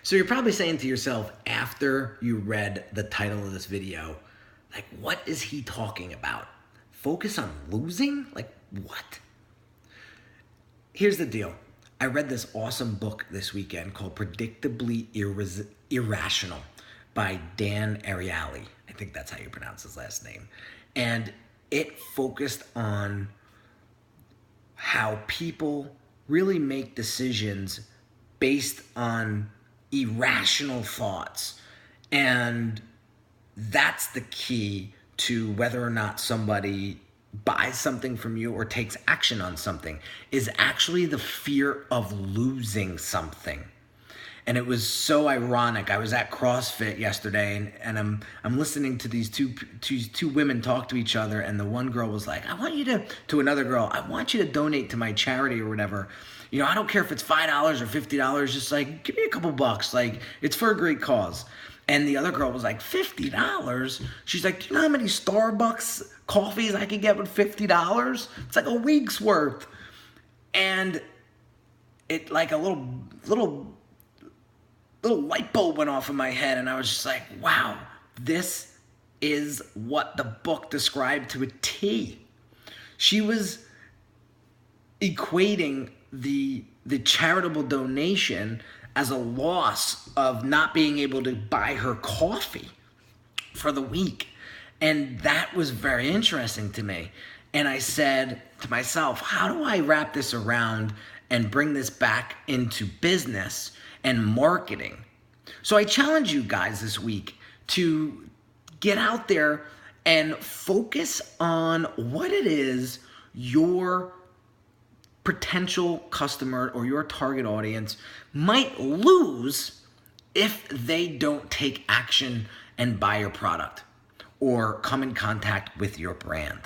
So you're probably saying to yourself after you read the title of this video, like, what is he talking about? Focus on losing? Like, what? Here's the deal. I read this awesome book this weekend called Predictably Irrational by Dan Ariely. I think that's how you pronounce his last name. And it focused on how people really make decisions based on irrational thoughts. And that's the key to whether or not somebody buys something from you or takes action on something, is actually the fear of losing something. And it was so ironic. I was at CrossFit yesterday, and I'm listening to these two women talk to each other, and the one girl was like, I want you to another girl, I want you to donate to my charity or whatever. You know, I don't care if it's $5 or $50, just like, give me a couple bucks. Like, it's for a great cause. And the other girl was like, $50? She's like, do you know how many Starbucks coffees I could get with $50? It's like a week's worth. And it, like, a little light bulb went off in my head, and I was just like, wow, this is what the book described to a T. She was equating the charitable donation as a loss of not being able to buy her coffee for the week. And that was very interesting to me. And I said to myself, how do I wrap this around and bring this back into business and marketing? So I challenge you guys this week to get out there and focus on what it is your potential customer or your target audience might lose if they don't take action and buy your product or come in contact with your brand.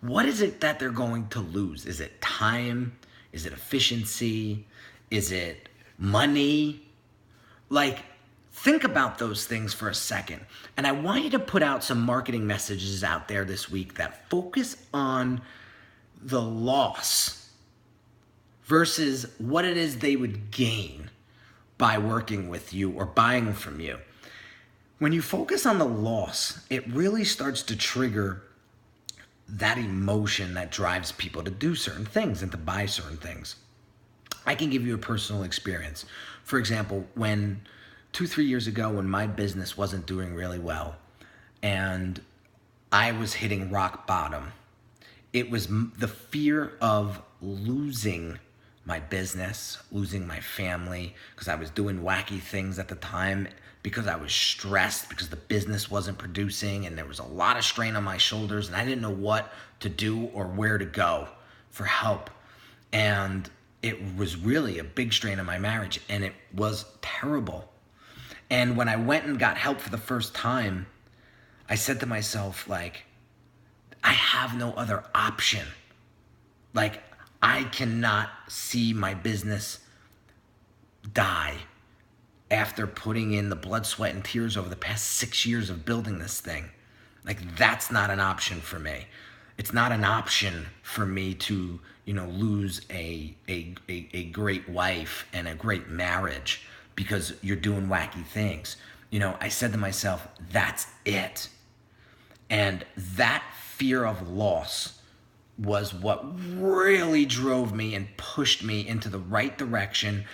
What is it that they're going to lose? Is it time? Is it efficiency? Is it money? Like, think about those things for a second. And I want you to put out some marketing messages out there this week that focus on the loss versus what it is they would gain by working with you or buying from you. When you focus on the loss, it really starts to trigger that emotion that drives people to do certain things and to buy certain things. I can give you a personal experience. For example, when 2-3 years ago, when my business wasn't doing really well and I was hitting rock bottom, it was the fear of losing my business, losing my family, because I was doing wacky things at the time, because I was stressed, because the business wasn't producing, and there was a lot of strain on my shoulders, and I didn't know what to do or where to go for help. And it was really a big strain on my marriage, and it was terrible. And when I went and got help for the first time, I said to myself, like, I have no other option. Like, I cannot see my business die after putting in the blood, sweat, and tears over the past 6 years of building this thing. Like, that's not an option for me. It's not an option for me to, lose a great wife and a great marriage because you're doing wacky things. I said to myself, that's it. And that fear of loss was what really drove me and pushed me into the right direction.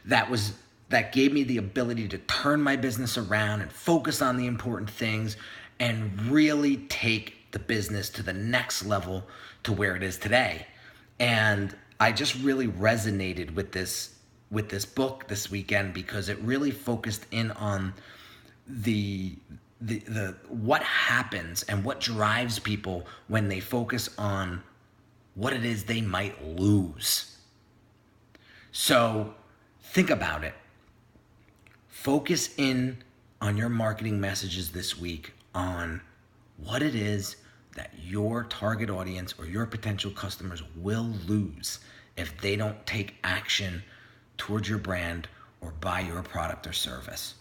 That gave me the ability to turn my business around and focus on the important things and really take the business to the next level to where it is today. And I just really resonated with this book this weekend because it really focused in on the what happens and what drives people when they focus on what it is they might lose. So think about it. Focus in on your marketing messages this week on what it is that your target audience or your potential customers will lose if they don't take action towards your brand or buy your product or service.